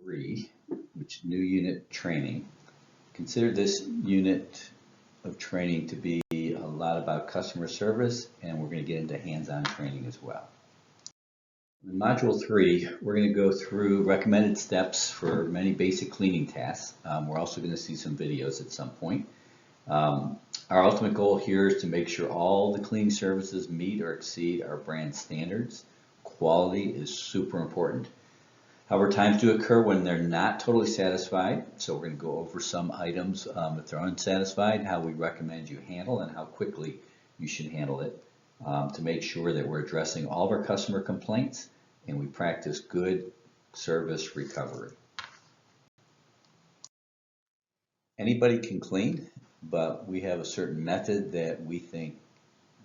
3, which is new unit training. Consider this unit of training to be a lot about customer service, and we're going to get into hands-on training as well. In Module 3, we're going to go through recommended steps for many basic cleaning tasks. We're also going to see some videos at some point. Our ultimate goal here is to make sure all the cleaning services meet or exceed our brand standards. Quality is super important. However, times do occur when they're not totally satisfied, so we're going to go over some items if they're unsatisfied, how we recommend you handle and how quickly you should handle it to make sure that we're addressing all of our customer complaints and we practice good service recovery. Anybody can clean, but we have a certain method that we think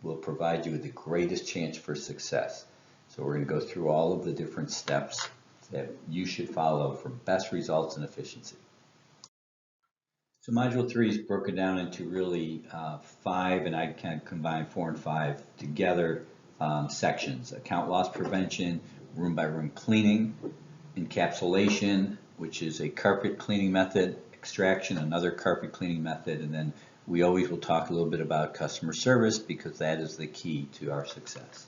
will provide you with the greatest chance for success. So we're going to go through all of the different steps that you should follow for best results and efficiency. So Module 3 is broken down into really 5, and I kind of combine 4 and 5 together sections. Account loss prevention, room by room cleaning, encapsulation, which is a carpet cleaning method, extraction, another carpet cleaning method, and then we always will talk a little bit about customer service because that is the key to our success.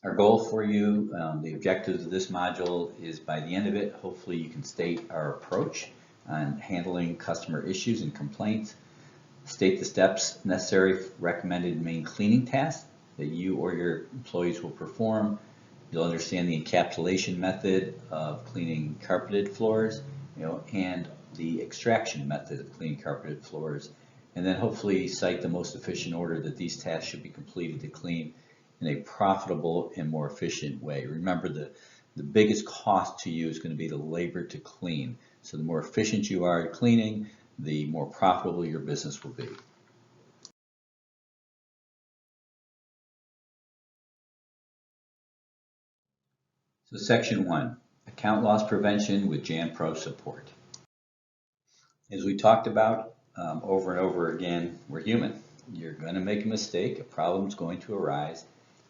Our goal for you, the objectives of this module is by the end of it, hopefully you can state our approach on handling customer issues and complaints, state the steps necessary for recommended main cleaning tasks that you or your employees will perform. You'll understand the encapsulation method of cleaning carpeted floors, and the extraction method of cleaning carpeted floors, and then hopefully cite the most efficient order that these tasks should be completed to clean in a profitable and more efficient way. Remember, the biggest cost to you is going to be the labor to clean. So the more efficient you are at cleaning, the more profitable your business will be. So Section 1, Account Loss Prevention with JanPro Support. As we talked about over and over again, we're human. You're going to make a mistake. A problem's going to arise.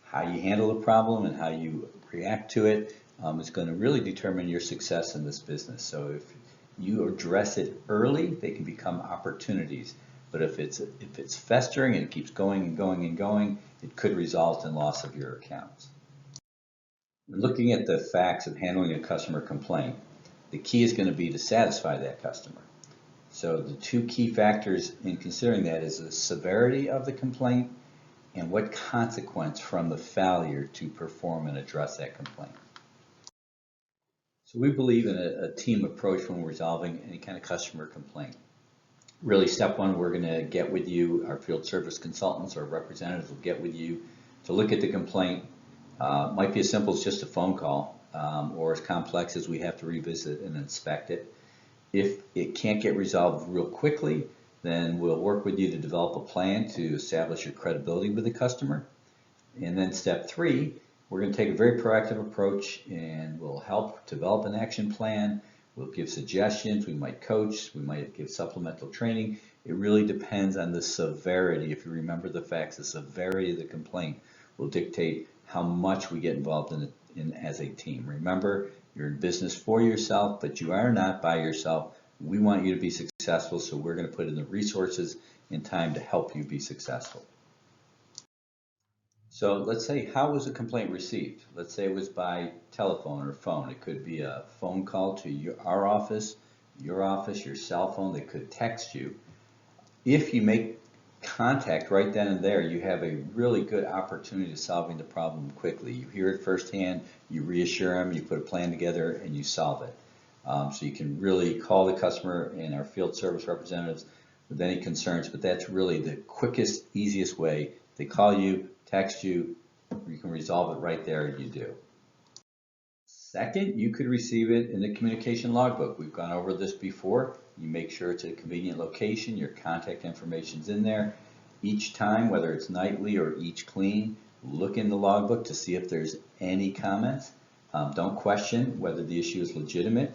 How you handle the problem and how you react to it is going to really determine your success in this business. So if you address it early, they can become opportunities. But if it's festering and it keeps going and going and going, it could result in loss of your accounts. When looking at the facts of handling a customer complaint, the key is going to be to satisfy that customer. So the 2 key factors in considering that is the severity of the complaint and what consequence from the failure to perform and address that complaint. So we believe in a team approach when resolving any kind of customer complaint. Really, step 1, we're going to get with you, our field service consultants or representatives will get with you to look at the complaint. Might be as simple as just a phone call or as complex as we have to revisit and inspect it. If it can't get resolved real quickly, then we'll work with you to develop a plan to establish your credibility with the customer. And then step 3, we're going to take a very proactive approach and we'll help develop an action plan. We'll give suggestions, we might coach, we might give supplemental training. It really depends on the severity. If you remember the facts, the severity of the complaint will dictate how much we get involved in as a team. Remember, you're in business for yourself, but you are not by yourself. We want you to be successful, so we're going to put in the resources and time to help you be successful. So let's say, how was a complaint received? Let's say it was by telephone or phone. It could be a phone call to our office, your cell phone. They could text you. If you make contact right then and there, you have a really good opportunity to solving the problem quickly. You hear it firsthand, you reassure them, you put a plan together, and you solve it. So you can really call the customer and our field service representatives with any concerns, but that's really the quickest, easiest way. They call you, text you, you can resolve it right there, and you do. Second, you could receive it in the communication logbook. We've gone over this before. You make sure it's at a convenient location, your contact information's in there. Each time, whether it's nightly or each clean, look in the logbook to see if there's any comments. Don't question whether the issue is legitimate.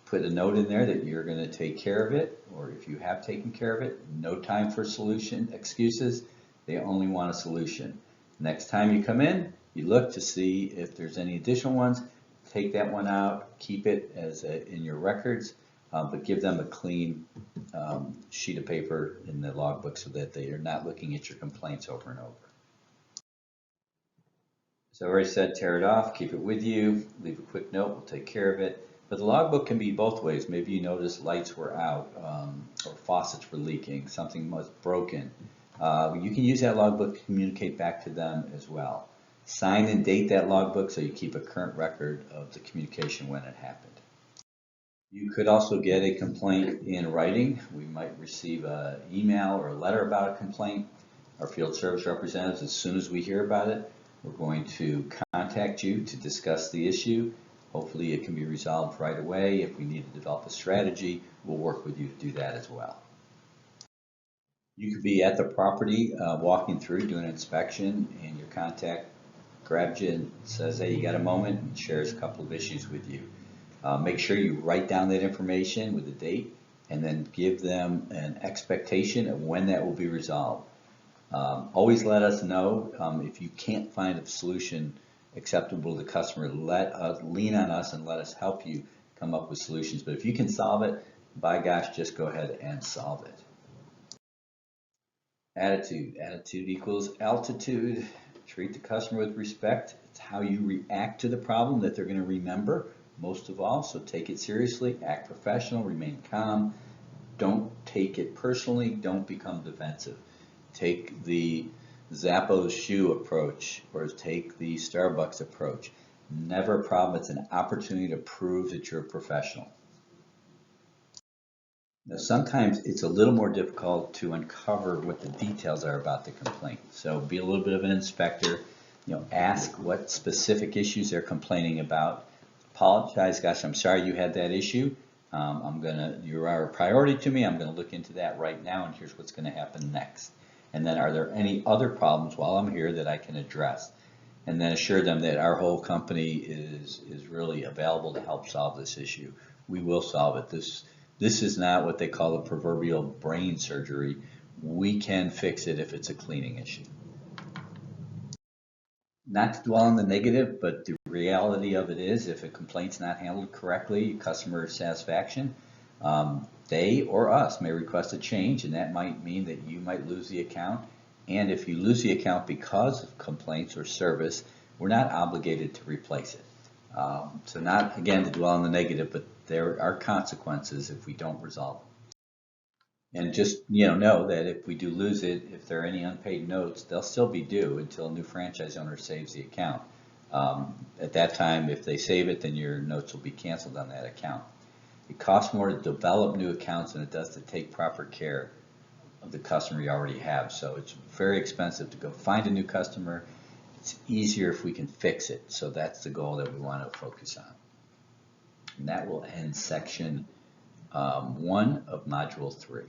Put a note in there that you're going to take care of it, or if you have taken care of it, no time for solution excuses. They only want a solution. Next time you come in, you look to see if there's any additional ones. take that one out, keep it as in your records, but give them a clean sheet of paper in the logbook so that they are not looking at your complaints over and over. So I already said tear it off, keep it with you, leave a quick note, we'll take care of it. But the logbook can be both ways. Maybe you notice lights were out or faucets were leaking, something was broken. You can use that logbook to communicate back to them as well. Sign and date that logbook so you keep a current record of the communication when it happened. You could also get a complaint in writing. We might receive an email or a letter about a complaint. Our field service representatives, as soon as we hear about it, we're going to contact you to discuss the issue. Hopefully it can be resolved right away. If we need to develop a strategy, we'll work with you to do that as well. You could be at the property walking through, doing an inspection, and your contact grabs you and says, hey, you got a moment, and shares a couple of issues with you. Make sure you write down that information with the date and then give them an expectation of when that will be resolved. Always let us know if you can't find a solution acceptable to the customer. Lean on us and let us help you come up with solutions. But if you can solve it, by gosh, just go ahead and solve it. Attitude. Attitude equals altitude. Treat the customer with respect. It's how you react to the problem that they're going to remember most of all. So take it seriously, act professional, remain calm. Don't take it personally. Don't become defensive. Take the Zappos shoe approach or take the Starbucks approach. Never a problem. It's an opportunity to prove that you're a professional. Now, sometimes it's a little more difficult to uncover what the details are about the complaint. So be a little bit of an inspector. Ask what specific issues they're complaining about. Apologize, gosh, I'm sorry you had that issue. You are a priority to me. I'm gonna look into that right now, and here's what's gonna happen next. And then, are there any other problems while I'm here that I can address? And then assure them that our whole company is really available to help solve this issue. We will solve it. This is not what they call a proverbial brain surgery. We can fix it if it's a cleaning issue. Not to dwell on the negative, but the reality of it is if a complaint's not handled correctly, customer satisfaction, they or us may request a change, and that might mean that you might lose the account. And if you lose the account because of complaints or service, we're not obligated to replace it. So not, again, to dwell on the negative, but there are consequences if we don't resolve them. And just know that if we do lose it, if there are any unpaid notes, they'll still be due until a new franchise owner saves the account. At that time, if they save it, then your notes will be canceled on that account. It costs more to develop new accounts than it does to take proper care of the customer you already have. So it's very expensive to go find a new customer. It's easier if we can fix it. So that's the goal that we want to focus on. And that will end section 1 of module 3.